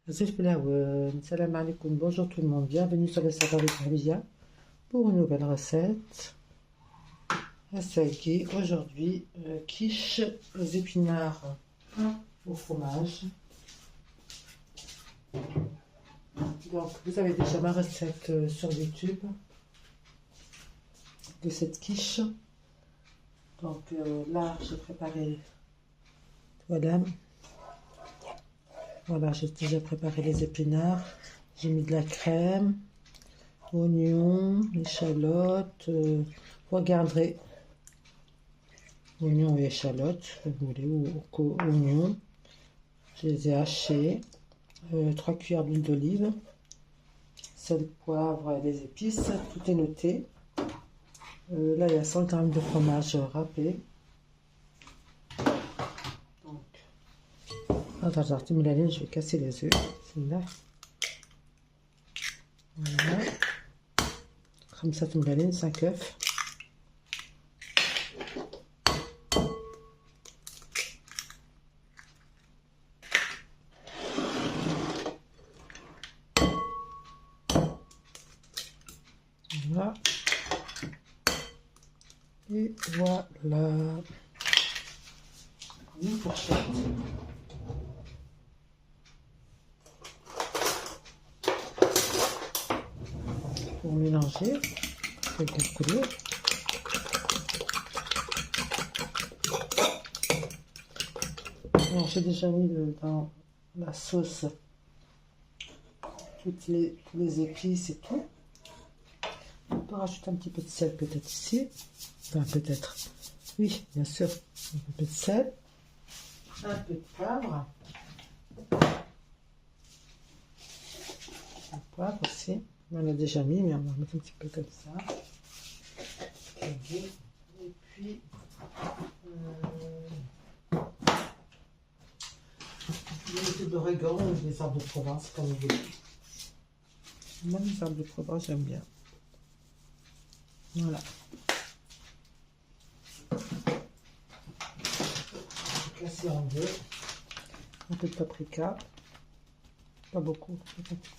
Salam alaikum, bonjour tout le monde, bienvenue sur le Savoir de Tarbiya pour une nouvelle recette. Assagi, aujourd'hui, quiche aux épinards au fromage. Donc, vous avez déjà ma recette sur YouTube de cette quiche. Donc là, j'ai préparé, voilà, j'ai déjà préparé les épinards. J'ai mis de la crème, oignons, échalotes. Vous regarderez, oignons et échalotes, vous voulez, ou oignons. Je les ai hachés. 3 cuillères d'huile d'olive, sel, poivre, les épices, tout est noté. Là, il y a 100 g de fromage râpé. Attends, je vais casser les œufs. Là. Voilà. Comme ça, 5 œufs. Voilà. Et voilà. Une fourchette. Pour mélanger, je vais calculer. Alors j'ai déjà mis dans la sauce tous les épices et tout. On peut rajouter un petit peu de sel peut-être ici. Enfin peut-être. Oui, bien sûr. Un peu de sel. Un peu de poivre. Le poivre aussi. On l'a déjà mis, mais on va mettre un petit peu comme ça. Et puis, de l'origan ou des herbes de Provence, comme vous voulez. Moi, les herbes de Provence, j'aime bien. Voilà. Casser en deux. Un peu de paprika. Pas beaucoup, un petit peu.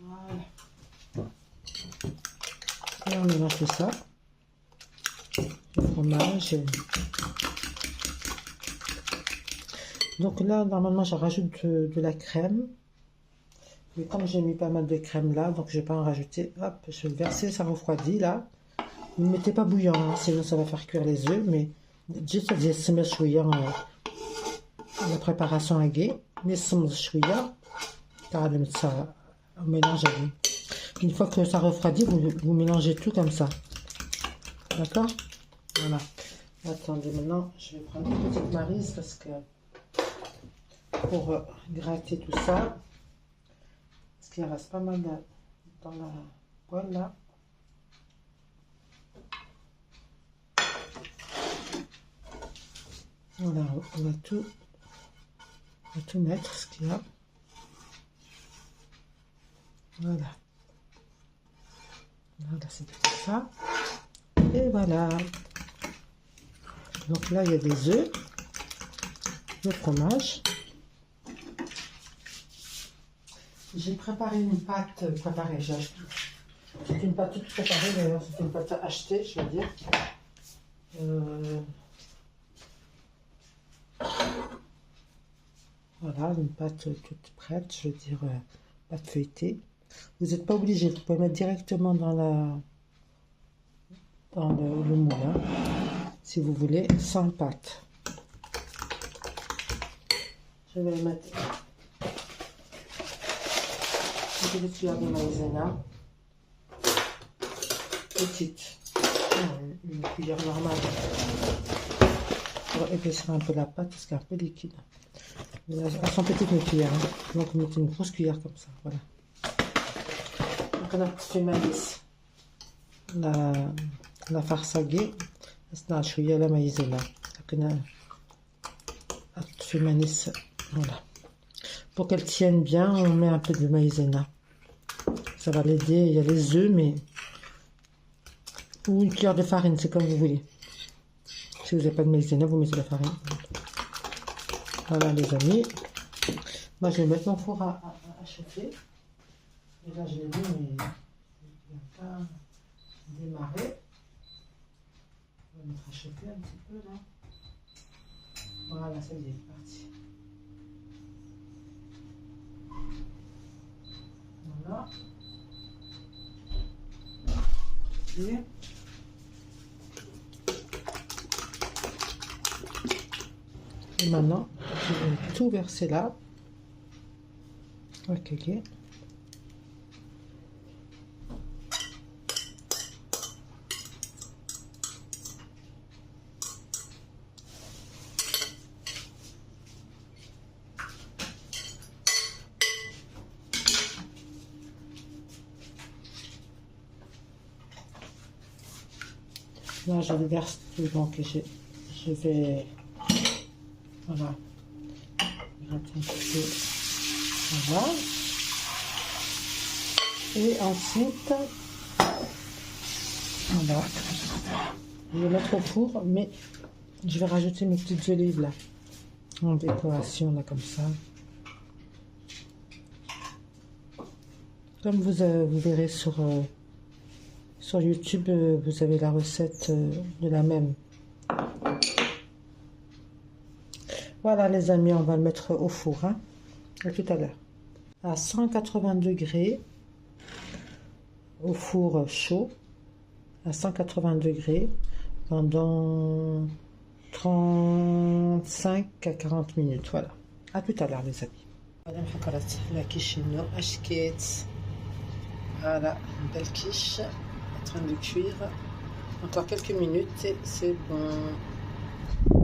Voilà. Et on mélange tout ça. Le fromage. Donc là, normalement, je rajoute de la crème. Mais comme j'ai mis pas mal de crème là, donc je vais pas en rajouter. Hop, je vais le verser, ça refroidit là. Ne mettez pas bouillant, hein, sinon ça va faire cuire les œufs. Mais juste la préparation à gué. Mais sans chouïa, car de mettre ça au mélange à vous. Une fois que ça refroidit, vous mélangez tout comme ça. D'accord? Voilà. Attendez, maintenant, je vais prendre une petite maryse parce que pour gratter tout ça, parce qu'il reste pas mal dans la poêle là. Voilà, on va tout mettre ce qu'il y a. Voilà. Voilà, c'est tout ça. Et voilà. Donc là, il y a des œufs, le fromage. J'ai préparé une pâte préparée. C'est une pâte toute préparée, d'ailleurs. C'est une pâte achetée, je veux dire. Voilà, une pâte toute prête, je veux dire, pâte feuilletée. Vous n'êtes pas obligé, vous pouvez mettre directement dans le moule, hein, si vous voulez, sans pâte. Je vais mettre une petite cuillère de maïzena, petite, une cuillère normale, pour épaissir un peu la pâte, parce qu'elle est un peu liquide. Elles sont petites mes cuillères, hein. Donc on met une grosse cuillère comme ça, voilà. Donc on a fait maïs, la farce à gué, c'est un chouïa la maïzena. Donc on a fait maïs, voilà. Pour qu'elle tienne bien, on met un peu de maïzena. Ça va l'aider. Il y a les œufs, mais ou une cuillère de farine, c'est comme vous voulez. Si vous n'avez pas de maïzena, vous mettez de la farine. Voilà les amis. Moi, je vais mettre mon four à chauffer. Et là, je l'ai mis, mais il n'a pas démarré. On va mettre à chauffer un petit peu là. Voilà, ça y est, c'est parti. Voilà. Et maintenant, je vais tout verser là. Ok, ok. Là, je le verse tout, donc je vais, voilà, gratter un petit peu, voilà. Et ensuite, voilà, je vais mettre au four, mais je vais rajouter mes petites olives là, en décoration là, comme ça. Comme vous verrez sur YouTube, vous avez la recette de la même. Voilà les amis, on va le mettre au four. Hein. À tout à l'heure. À 180 degrés, au four chaud, à 180 degrés, pendant 35 à 40 minutes. Voilà. À tout à l'heure les amis. Madame Hakarat, la quiche ashket. Voilà, une belle quiche. En train de cuire. Encore quelques minutes et c'est bon.